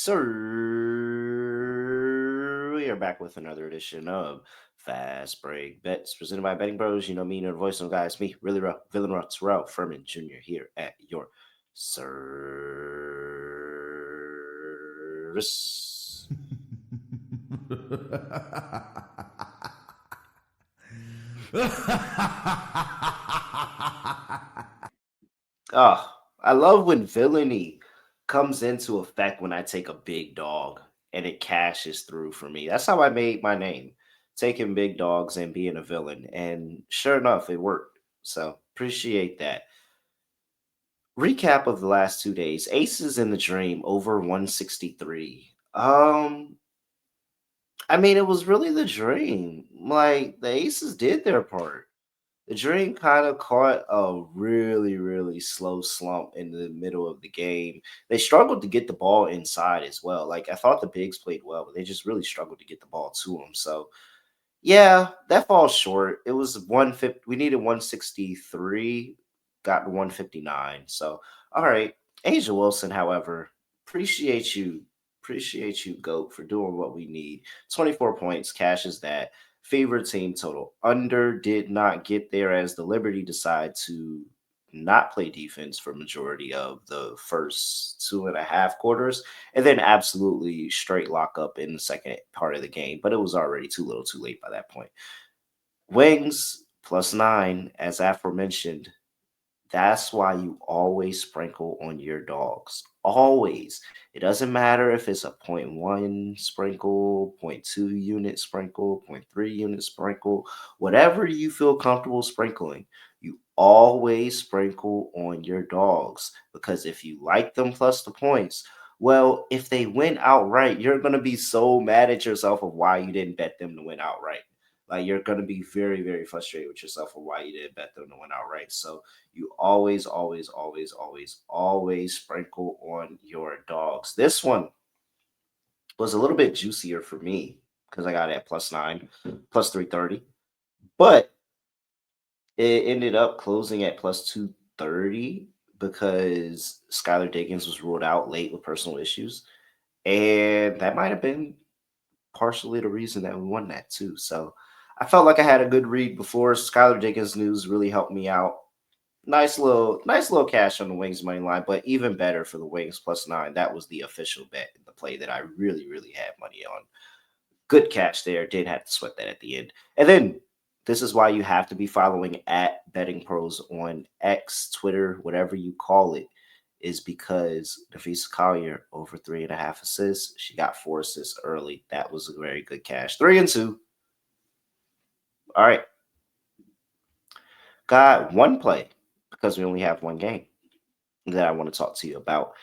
sir. We are back with another edition of Fast Break Bets presented by Betting Bros. You know me, you know the voice of the guys, me, really rough, villain rough, Terrell Furman Jr. here at your service. Oh, I love when villainy comes into effect when I take a big dog and it cashes through for me. That's how I made my name, taking big dogs and being a villain. And sure enough, it worked. So appreciate that. Recap of the last 2 days. Aces in the Dream over 163. I mean, it was really the dream. Like the Aces did their part. The Dream kind of caught a really, really slow slump in the middle of the game. They struggled to get the ball inside as well. Like I thought the Bigs played well, but they just really struggled to get the ball to them. So yeah, that falls short. It was 150. We needed 163, got to 159. So all right. Asia Wilson, however, appreciate you. Appreciate you, GOAT, for doing what we need. 24 points, cashes that. Favorite team total. Under did not get there as the Liberty decide to not play defense for majority of the first 2.5 quarters, and then absolutely straight lock up in the second part of the game. But it was already too little too late by that point. Wings +9, as aforementioned. That's why you always sprinkle on your dogs. Always. It doesn't matter if it's a point 0.1 sprinkle, point 0.2 unit sprinkle, point 0.3 unit sprinkle, whatever you feel comfortable sprinkling. You always sprinkle on your dogs because if you like them plus the points, well, if they win outright, you're going to be so mad at yourself of why you didn't bet them to win outright. Like you're going to be very, very frustrated with yourself for why you didn't bet them to win outright. So you always, always, always, always, always sprinkle on your dogs. This one was a little bit juicier for me because I got it at +9, +330, but it ended up closing at +230 because Skylar Diggins was ruled out late with personal issues. And that might have been partially the reason that we won that too. So I felt like I had a good read before. Skylar Diggins news really helped me out. Nice little cash on the Wings money line, but even better for the Wings +9. That was the official bet in the play that I really, really had money on. Good catch there. Did have to sweat that at the end. And then this is why you have to be following at Betting Pros on X, Twitter, whatever you call it, is because Nafisa Collier over 3.5 assists. She got 4 assists early. That was a very good cash. 3 and 2. All right. Got one play because we only have one game that I want to talk to you about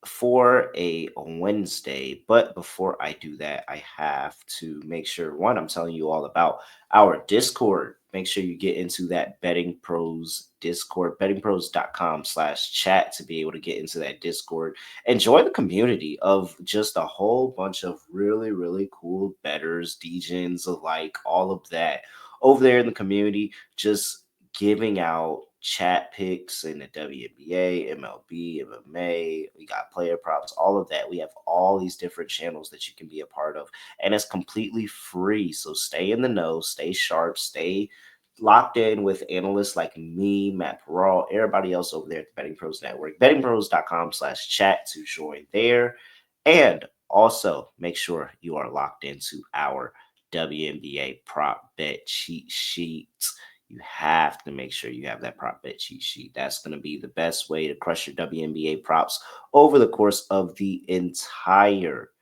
for a Wednesday. But before I do that, I have to make sure one, I'm telling you all about our Discord. Make sure you get into that Betting Pros Discord, bettingpros.com/chat to be able to get into that Discord and join the community of just a whole bunch of really, really cool betters, DJs, like all of that over there in the community, just giving out chat picks in the WNBA, MLB, MMA. We got player props, all of that. We have all these different channels that you can be a part of, and it's completely free. So stay in the know, stay sharp, stay locked in with analysts like me, Matt Peral, everybody else over there at the Betting Pros Network. Bettingpros.com/chat to join there. And also make sure you are locked into our WNBA prop bet cheat sheets. You have to make sure you have that prop bet cheat sheet. That's going to be the best way to crush your WNBA props over the course of the entire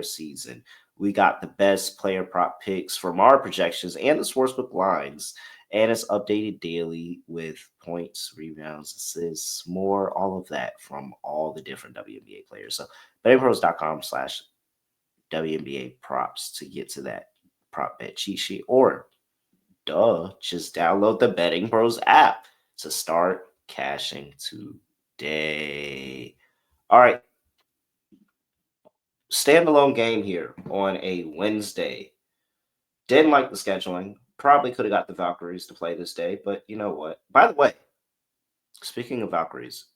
season. We got the best player prop picks from our projections and the sportsbook lines, and it's updated daily with points, rebounds, assists, more, all of that from all the different WNBA players. So bettingpros.com/WNBA props to get to that prop bet cheat sheet, or just download the Betting Pros app to start cashing today. All right, standalone game here on a Wednesday. Didn't like the scheduling. Probably could have got the Valkyries to play this day, but you know what? By the way, speaking of Valkyries,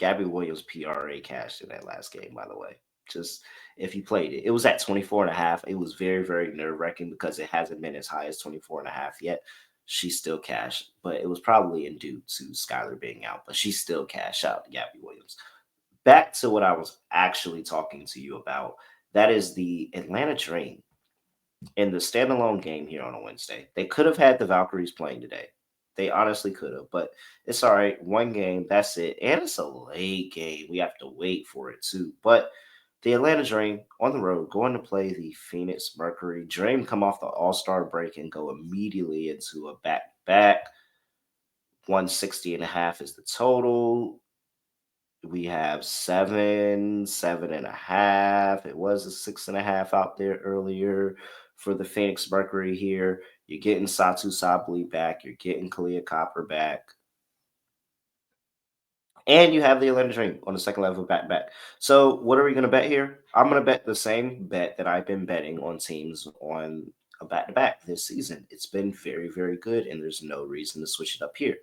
Gabby Williams PRA cashed in that last game, by the way. Just if you played it, it was at 24 and a half. It was very, very nerve wracking because it hasn't been as high as 24 and a half yet. She still cashed, but it was probably in due to Skylar being out, but she still cashed out Gabby Williams. Back to what I was actually talking to you about. That is the Atlanta Dream in the standalone game here on a Wednesday. They could have had the Valkyries playing today. They honestly could have, but it's all right. One game, that's it. And it's a late game. We have to wait for it too. But the Atlanta Dream on the road going to play the Phoenix Mercury. Dream come off the All Star break and go immediately into a back back. 160 and a half is the total. We have seven, 7.5. It was a 6.5 out there earlier for the Phoenix Mercury here. You're getting Satu Sabli back. You're getting Kalia Copper back. And you have the Atlanta Dream on the second level back back. So what are we going to bet here? I'm going to bet the same bet that I've been betting on teams on a back to back this season. It's been very, very good, and there's no reason to switch it up here.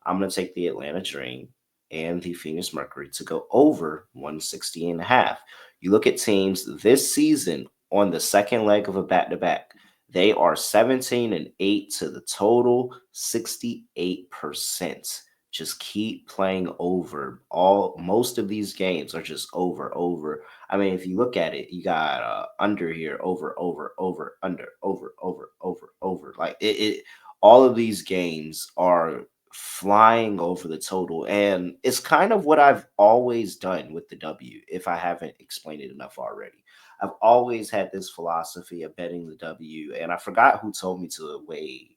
I'm going to take the Atlanta Dream and the Phoenix Mercury to go over 160 and a half. You look at teams this season on the second leg of a back to back. They are 17 and 8 to the total, 68%. Just keep playing over. All most of these games are just over. I mean, if you look at it, you got under here, over, under, over. Like it all of these games are flying over the total. And it's kind of what I've always done with the W, if I haven't explained it enough already. I've always had this philosophy of betting the W, and I forgot who told me to it way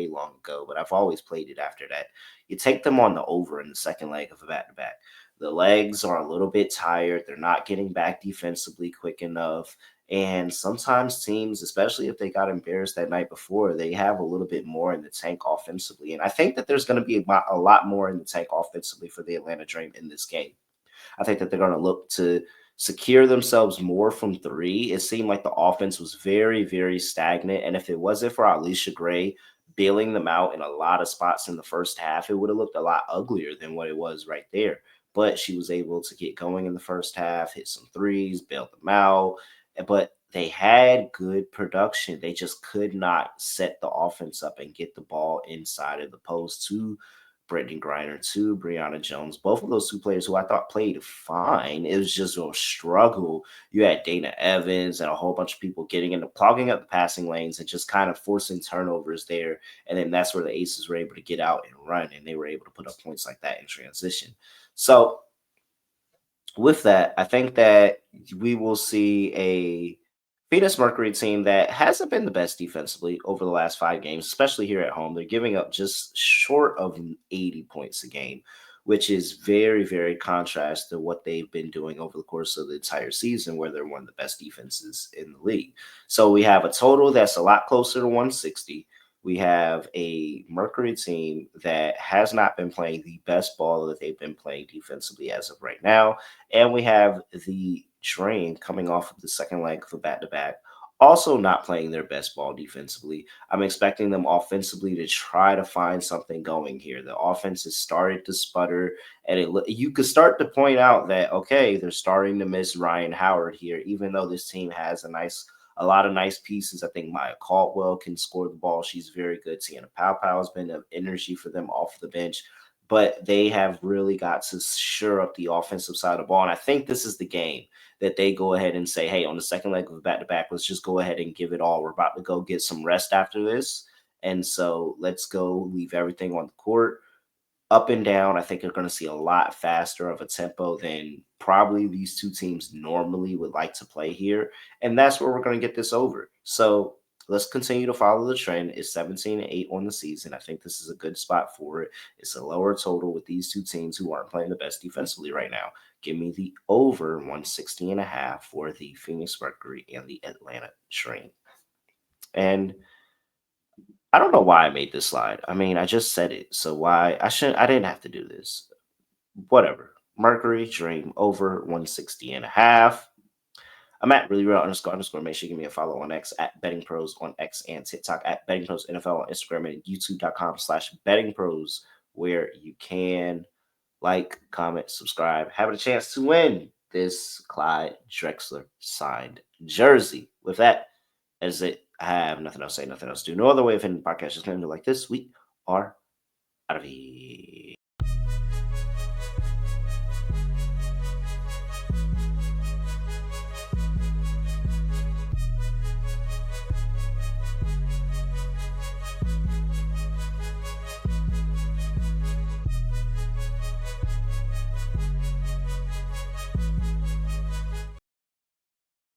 long ago, but I've always played it after that. You take them on the over in the second leg of a back to back. The legs are a little bit tired. They're not getting back defensively quick enough. And sometimes teams, especially if they got embarrassed that night before, they have a little bit more in the tank offensively. And I think that there's going to be a lot more in the tank offensively for the Atlanta Dream in this game. I think that they're going to look to secure themselves more from three. It seemed like the offense was very, very stagnant. And if it wasn't for Alicia Gray bailing them out in a lot of spots in the first half, it would have looked a lot uglier than what it was right there. But she was able to get going in the first half, hit some threes, bail them out. But they had good production. They just could not set the offense up and get the ball inside of the post to Brittany Griner to Brianna Jones. Both of those two players who I thought played fine. It was just a struggle. You had Dana Evans and a whole bunch of people getting into clogging up the passing lanes and just kind of forcing turnovers there. And then that's where the Aces were able to get out and run, and they were able to put up points like that in transition. So with that, I think that we will see a Phoenix Mercury team that hasn't been the best defensively over the last 5 games, especially here at home. They're giving up just short of 80 points a game, which is very, very contrast to what they've been doing over the course of the entire season, where they're one of the best defenses in the league. So we have a total that's a lot closer to 160. We have a Mercury team that has not been playing the best ball that they've been playing defensively as of right now. And we have the Dream coming off of the second leg of a back to back, also not playing their best ball defensively. I'm expecting them offensively to try to find something going here. The offense has started to sputter, and you could start to point out that, okay, they're starting to miss Ryan Howard here, even though this team has a lot of nice pieces. I think Maya Caldwell can score the ball. She's very good. Sienna Pau has been an energy for them off the bench, but they have really got to shore up the offensive side of the ball. And I think this is the game that they go ahead and say, hey, on the second leg of the back to back, let's just go ahead and give it all. We're about to go get some rest after this. And so let's go leave everything on the court up and down. I think you're going to see a lot faster of a tempo than probably these two teams normally would like to play here. And that's where we're going to get this over. So let's continue to follow the trend. It's 17-8 on the season. I think this is a good spot for it. It's a lower total with these two teams who aren't playing the best defensively right now. Give me the over 160 and a half for the Phoenix Mercury and the Atlanta Dream. And I don't know why I made this slide. I mean, I just said it. So why I didn't have to do this. Whatever. Mercury Dream over 160 and a half. I'm at really real underscore. Make sure you give me a follow on X at BettingPros on X and TikTok at BettingPros NFL on Instagram and YouTube.com/BettingPros, where you can like, comment, subscribe, having a chance to win this Clyde Drexler signed jersey. With that, as it, I have nothing else to say, nothing else to do. No other way of ending the podcast is going to like this. We are out of here.